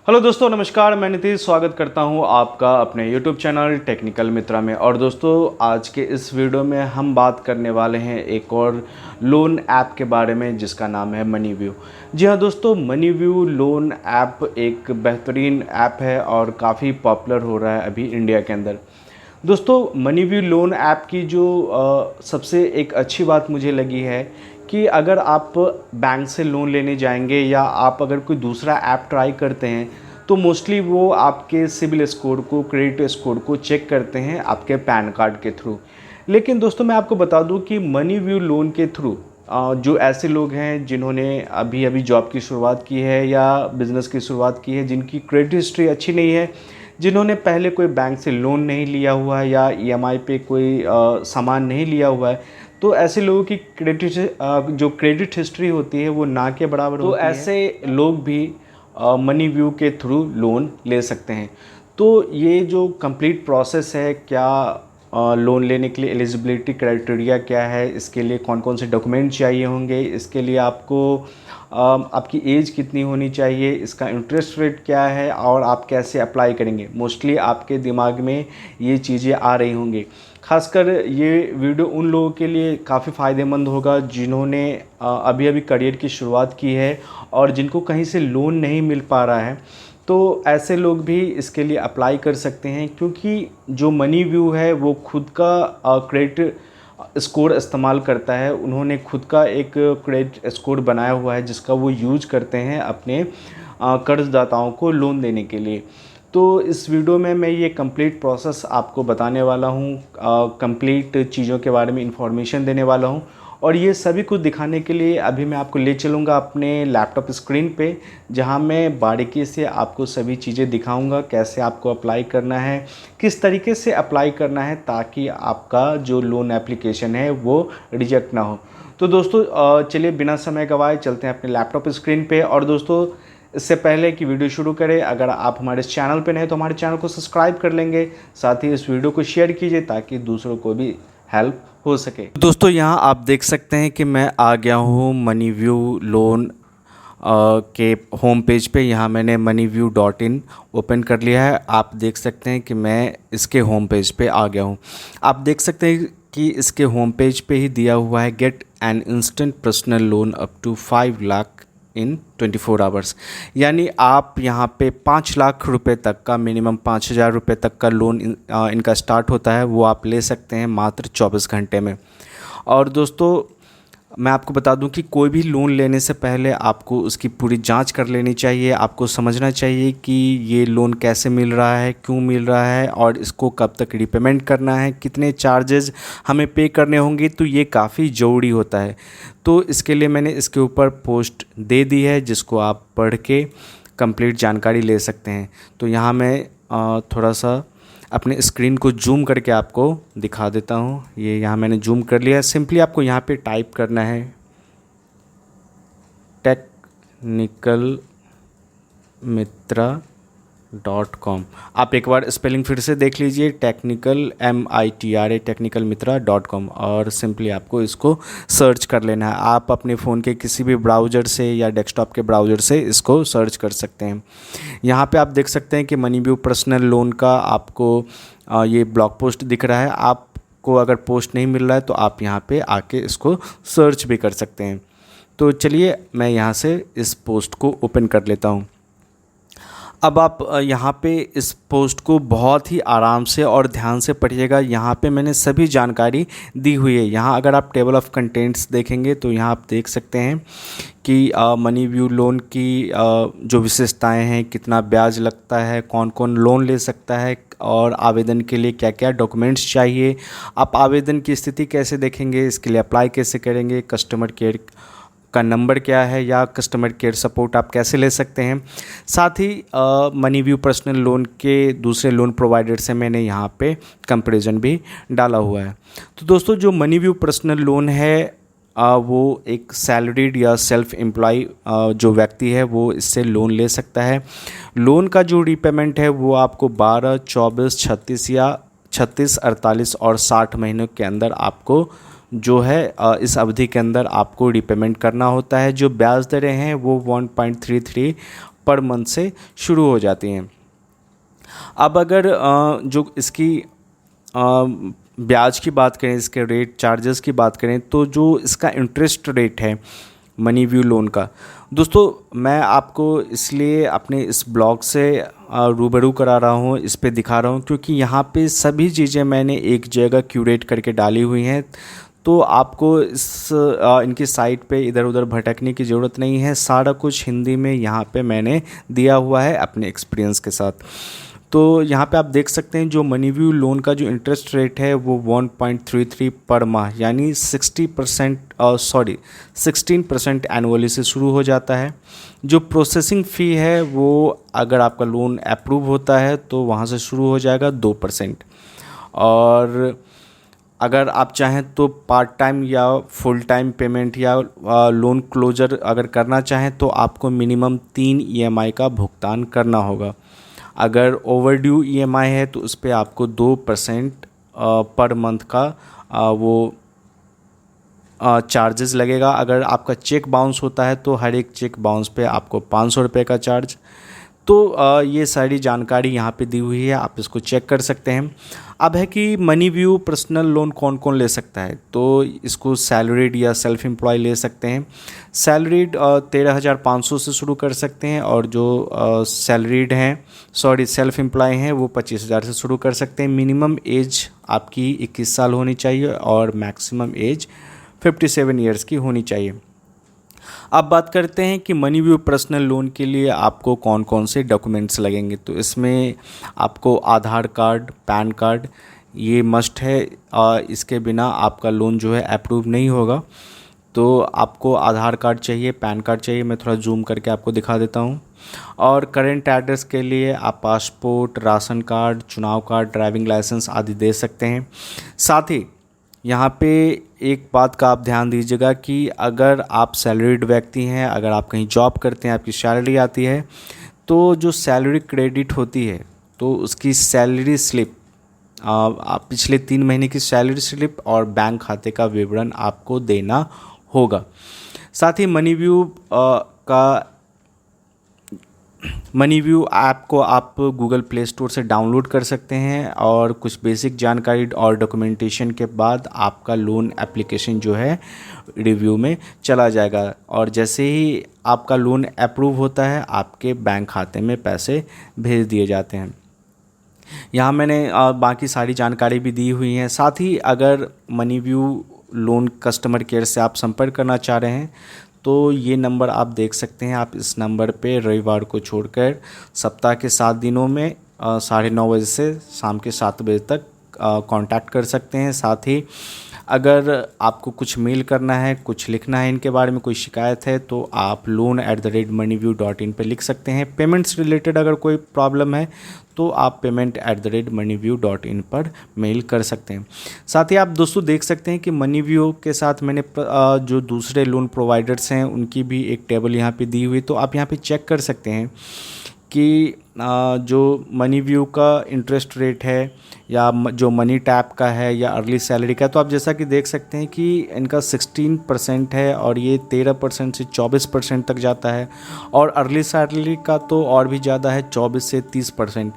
Hello दोस्तों, नमस्कार। मैं नीतीश स्वागत करता हूं आपका अपने YouTube चैनल टेक्निकल मित्रा में। और दोस्तों, आज के इस वीडियो में हम बात करने वाले हैं एक और लोन ऐप के बारे में जिसका नाम है मनीव्यू। जी हाँ दोस्तों, मनीव्यू लोन ऐप एक बेहतरीन ऐप है और काफ़ी पॉपुलर हो रहा है अभी इंडिया के अंदर। दोस्तों, मनीव्यू लोन ऐप की जो सबसे एक अच्छी बात मुझे लगी है कि अगर आप बैंक से लोन लेने जाएंगे या आप अगर कोई दूसरा ऐप ट्राई करते हैं तो मोस्टली वो आपके सिबिल स्कोर को, क्रेडिट स्कोर को चेक करते हैं आपके पैन कार्ड के थ्रू। लेकिन दोस्तों, मैं आपको बता दूं कि मनीव्यू लोन के थ्रू जो ऐसे लोग हैं जिन्होंने अभी अभी जॉब की शुरुआत की है या बिज़नेस की शुरुआत की है, जिनकी क्रेडिट हिस्ट्री अच्छी नहीं है, जिन्होंने पहले कोई बैंक से लोन नहीं लिया हुआ है या ईएमआई पे कोई सामान नहीं लिया हुआ है, तो ऐसे लोगों की जो क्रेडिट हिस्ट्री होती है वो ना के बराबर होती है। तो ऐसे लोग भी मनीव्यू के थ्रू लोन ले सकते हैं। तो ये जो कंप्लीट प्रोसेस है, क्या लोन लेने के लिए एलिजिबिलिटी क्राइटेरिया क्या है, इसके लिए कौन कौन से डॉक्यूमेंट चाहिए होंगे, इसके लिए आपको आपकी एज कितनी होनी चाहिए, इसका इंटरेस्ट रेट क्या है और आप कैसे अप्लाई करेंगे, मोस्टली आपके दिमाग में ये चीज़ें आ रही होंगी। खासकर ये वीडियो उन लोगों के लिए काफ़ी फ़ायदेमंद होगा जिन्होंने अभी अभी करियर की शुरुआत की है और जिनको कहीं से लोन नहीं मिल पा रहा है। तो ऐसे लोग भी इसके लिए अप्लाई कर सकते हैं, क्योंकि जो मनीव्यू है वो खुद का क्रेडिट स्कोर इस्तेमाल करता है। उन्होंने खुद का एक क्रेडिट स्कोर बनाया हुआ है जिसका वो यूज करते हैं अपने कर्जदाताओं को लोन देने के लिए। तो इस वीडियो में मैं ये कंप्लीट प्रोसेस आपको बताने वाला हूँ, कंप्लीट चीज़ों के बारे में इंफॉर्मेशन देने वाला हूँ। और ये सभी कुछ दिखाने के लिए अभी मैं आपको ले चलूँगा अपने लैपटॉप स्क्रीन पे, जहाँ मैं बारीकी से आपको सभी चीज़ें दिखाऊंगा, कैसे आपको अप्लाई करना है, किस तरीके से अप्लाई करना है ताकि आपका जो लोन एप्लीकेशन है वो रिजेक्ट ना हो। तो दोस्तों, चलिए बिना समय गवाए चलते हैं अपने लैपटॉप स्क्रीन पे। और दोस्तों, इससे पहले कि वीडियो शुरू करें, अगर आप हमारे इस चैनल पे नए तो हमारे चैनल को सब्सक्राइब कर लेंगे, साथ ही इस वीडियो को शेयर कीजिए ताकि दूसरों को भी हेल्प हो सके। दोस्तों, यहाँ आप देख सकते हैं कि मैं आ गया हूँ मनीव्यू लोन के होम पेज पे। यहाँ मैंने moneyview.in ओपन कर लिया है। आप देख सकते हैं कि मैं इसके होम पेज पे आ गया हूँ। आप देख सकते हैं कि इसके होम पेज पे ही दिया हुआ है get an instant personal loan up to 5 lakh in 24 hours. यानी आप यहाँ पे 5 लाख रुपए तक का, मिनिमम 5,000 रुपये तक का लोन इनका स्टार्ट होता है, वो आप ले सकते हैं मात्र 24 घंटे में। और दोस्तों, मैं आपको बता दूं कि कोई भी लोन लेने से पहले आपको उसकी पूरी जांच कर लेनी चाहिए। आपको समझना चाहिए कि ये लोन कैसे मिल रहा है, क्यों मिल रहा है और इसको कब तक रिपेमेंट करना है, कितने चार्जेस हमें पे करने होंगे। तो ये काफ़ी ज़रूरी होता है। तो इसके लिए मैंने इसके ऊपर पोस्ट दे दी है जिसको आप पढ़ के कंप्लीट जानकारी ले सकते हैं। तो यहाँ मैं थोड़ा सा अपने स्क्रीन को जूम करके आपको दिखा देता हूँ। ये यहाँ मैंने जूम कर लिया है। सिंपली आपको यहाँ पे टाइप करना है technicalmitra.com। आप एक बार स्पेलिंग फिर से देख लीजिए, technicalmitra.com, और सिंपली आपको इसको सर्च कर लेना है। आप अपने फ़ोन के किसी भी ब्राउज़र से या डेस्कटॉप के ब्राउज़र से इसको सर्च कर सकते हैं। यहाँ पे आप देख सकते हैं कि मनीव्यू पर्सनल लोन का आपको ये ब्लॉग पोस्ट दिख रहा है। आपको अगर पोस्ट नहीं मिल रहा है तो आप यहाँ पे आके इसको सर्च भी कर सकते हैं। तो चलिए मैं यहाँ से इस पोस्ट को ओपन कर लेता हूँ। अब आप यहाँ पे इस पोस्ट को बहुत ही आराम से और ध्यान से पढ़िएगा। यहाँ पे मैंने सभी जानकारी दी हुई है। यहाँ अगर आप टेबल ऑफ कंटेंट्स देखेंगे तो यहाँ आप देख सकते हैं कि मनीव्यू लोन की जो विशेषताएं हैं, कितना ब्याज लगता है, कौन कौन लोन ले सकता है और आवेदन के लिए क्या क्या डॉक्यूमेंट्स चाहिए, आप आवेदन की स्थिति कैसे देखेंगे, इसके लिए अप्लाई कैसे करेंगे, कस्टमर केयर का नंबर क्या है या कस्टमर केयर सपोर्ट आप कैसे ले सकते हैं। साथ ही मनीव्यू पर्सनल लोन के दूसरे लोन प्रोवाइडर से मैंने यहाँ पे कंपैरिजन भी डाला हुआ है। तो दोस्तों, जो मनीव्यू पर्सनल लोन है वो एक सैलरीड या सेल्फ एम्प्लॉय जो व्यक्ति है वो इससे लोन ले सकता है। लोन का जो रीपेमेंट है वो आपको 12, 24, 36 या 36, 48 और 60 महीनों के अंदर आपको जो है इस अवधि के अंदर आपको रिपेमेंट करना होता है। जो ब्याज दरें हैं वो 1.33 पर मंथ से शुरू हो जाती हैं। अब अगर जो इसकी ब्याज की बात करें, इसके रेट चार्जेस की बात करें, तो जो इसका इंटरेस्ट रेट है मनी व्यू लोन का, दोस्तों मैं आपको इसलिए अपने इस ब्लॉग से रूबरू करा रहा हूँ, इस पे दिखा रहा हूँ, क्योंकि यहाँ पे सभी चीज़ें मैंने एक जगह क्यूरेट करके डाली हुई हैं। तो आपको इनकी साइट पे इधर उधर भटकने की ज़रूरत नहीं है। सारा कुछ हिंदी में यहाँ पे मैंने दिया हुआ है अपने एक्सपीरियंस के साथ। तो यहाँ पे आप देख सकते हैं जो मनी व्यू लोन का जो इंटरेस्ट रेट है वो 1.33 पर माह, यानी 16% एनुअली से शुरू हो जाता है। जो प्रोसेसिंग फ़ी है वो अगर आपका लोन अप्रूव होता है तो वहाँ से शुरू हो जाएगा 2%। और अगर आप चाहें तो पार्ट टाइम या फुल टाइम पेमेंट या लोन क्लोजर अगर करना चाहें तो आपको मिनिमम 3 EMI का भुगतान करना होगा। अगर ओवरड्यू EMI है तो उस पर आपको 2% पर मंथ का वो चार्जेस लगेगा। अगर आपका चेक बाउंस होता है तो हर एक चेक बाउंस पे आपको 500 रुपये का चार्ज। तो ये सारी जानकारी यहाँ पे दी हुई है, आप इसको चेक कर सकते हैं। अब है कि मनी व्यू पर्सनल लोन कौन कौन ले सकता है, तो इसको सैलरीड या सेल्फ एम्प्लॉय ले सकते हैं। सैलरीड 13,500 से शुरू कर सकते हैं, और जो सेल्फ एम्प्लॉय हैं वो 25,000 से शुरू कर सकते हैं। मिनिमम एज आपकी 21 साल होनी चाहिए और मैक्सिमम एज 57 ईयर्स की होनी चाहिए। अब बात करते हैं कि मनी व्यू पर्सनल लोन के लिए आपको कौन कौन से डॉक्यूमेंट्स लगेंगे। तो इसमें आपको आधार कार्ड, पैन कार्ड ये मस्ट है, इसके बिना आपका लोन जो है अप्रूव नहीं होगा। तो आपको आधार कार्ड चाहिए, पैन कार्ड चाहिए। मैं थोड़ा जूम करके आपको दिखा देता हूँ। और करेंट एड्रेस के लिए आप पासपोर्ट, राशन कार्ड, चुनाव कार्ड, ड्राइविंग लाइसेंस आदि दे सकते हैं। साथ ही यहाँ पे एक बात का आप ध्यान दीजिएगा कि अगर आप सैलरीड व्यक्ति हैं, अगर आप कहीं जॉब करते हैं, आपकी सैलरी आती है, तो जो सैलरी क्रेडिट होती है तो उसकी सैलरी स्लिप, आप पिछले 3 महीने की सैलरी स्लिप और बैंक खाते का विवरण आपको देना होगा। साथ ही मनी व्यू ऐप को आप गूगल प्ले स्टोर से डाउनलोड कर सकते हैं, और कुछ बेसिक जानकारी और डॉक्यूमेंटेशन के बाद आपका लोन एप्लीकेशन जो है रिव्यू में चला जाएगा, और जैसे ही आपका लोन अप्रूव होता है आपके बैंक खाते में पैसे भेज दिए जाते हैं। यहाँ मैंने बाकी सारी जानकारी भी दी हुई है। साथ ही अगर money view loan customer care से आप संपर्क करना चाह रहे हैं तो ये नंबर आप देख सकते हैं। आप इस नंबर पे रविवार को छोड़कर सप्ताह के 7 दिनों में 9:30 बजे से शाम के 7 बजे तक कांटेक्ट कर सकते हैं। साथ ही अगर आपको कुछ मेल करना है, कुछ लिखना है, इनके बारे में कोई शिकायत है तो आप loan@moneywiew.in पे लिख सकते हैं। पेमेंट्स रिलेटेड अगर कोई प्रॉब्लम है तो आप payment@moneywiew.in पर मेल कर सकते हैं। साथ ही आप दोस्तों देख सकते हैं कि मनी व्यू के साथ मैंने जो दूसरे लोन प्रोवाइडर्स हैं उनकी भी एक टेबल यहाँ पे दी हुई, तो आप यहाँ पे चेक कर सकते हैं कि जो मनी व्यू का इंटरेस्ट रेट है या जो मनी टैप का है या अर्ली सैलरी का, तो आप जैसा कि देख सकते हैं कि इनका 16% है और ये 13% से 24% तक जाता है, और अर्ली सैलरी का तो और भी ज़्यादा है, 24 से 30%।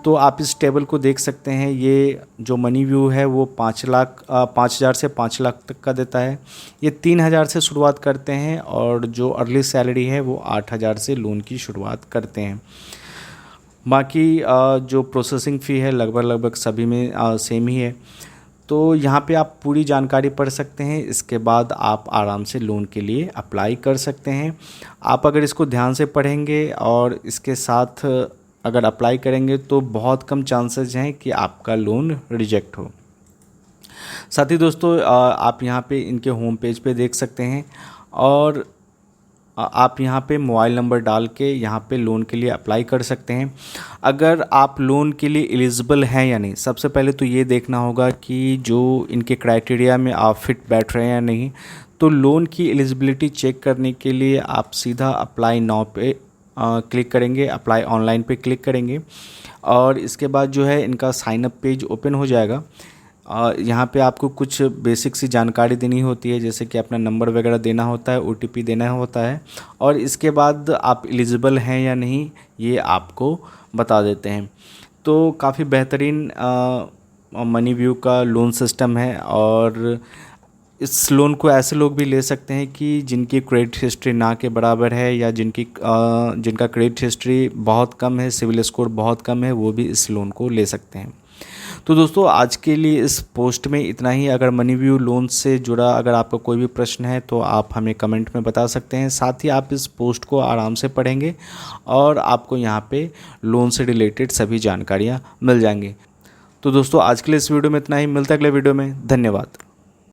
तो आप इस टेबल को देख सकते हैं। ये जो मनी व्यू है वो 5,000 से 5 लाख तक का देता है। ये 3,000 से शुरुआत करते हैं, और जो अर्ली सैलरी है वो 8,000 से लोन की शुरुआत करते हैं। बाकी जो प्रोसेसिंग फ़ी है लगभग सभी में सेम ही है। तो यहाँ पे आप पूरी जानकारी पढ़ सकते हैं, इसके बाद आप आराम से लोन के लिए अप्लाई कर सकते हैं। आप अगर इसको ध्यान से पढ़ेंगे और इसके साथ अगर अप्लाई करेंगे तो बहुत कम चांसेस हैं कि आपका लोन रिजेक्ट हो। साथ ही दोस्तों आप यहाँ पे इनके होम पेज पे देख सकते हैं, और आप यहाँ पे मोबाइल नंबर डाल के यहाँ पे लोन के लिए अप्लाई कर सकते हैं। अगर आप लोन के लिए एलिजिबल हैं या नहीं, सबसे पहले तो ये देखना होगा कि जो इनके क्राइटेरिया में आप फिट बैठ रहे हैं या नहीं। तो लोन की एलिजिबिलिटी चेक करने के लिए आप सीधा अप्लाई नाउ पे क्लिक करेंगे, अप्लाई ऑनलाइन पे क्लिक करेंगे, और इसके बाद जो है इनका साइन अप पेज ओपन हो जाएगा। यहाँ पे आपको कुछ बेसिक सी जानकारी देनी होती है, जैसे कि अपना नंबर वगैरह देना होता है, OTP देना होता है, और इसके बाद आप एलिजिबल हैं या नहीं ये आपको बता देते हैं। तो काफ़ी बेहतरीन मनीव्यू का लोन सिस्टम है, और इस लोन को ऐसे लोग भी ले सकते हैं कि जिनकी क्रेडिट हिस्ट्री ना के बराबर है, या जिनका क्रेडिट हिस्ट्री बहुत कम है, सिविल स्कोर बहुत कम है, वो भी इस लोन को ले सकते हैं। तो दोस्तों आज के लिए इस पोस्ट में इतना ही। अगर मनीव्यू लोन से जुड़ा अगर आपका कोई भी प्रश्न है तो आप हमें कमेंट में बता सकते हैं। साथ ही आप इस पोस्ट को आराम से पढ़ेंगे और आपको यहाँ पे लोन से रिलेटेड सभी जानकारियाँ मिल जाएंगी। तो दोस्तों आज के लिए इस वीडियो में इतना ही। मिलता है अगले वीडियो में। धन्यवाद।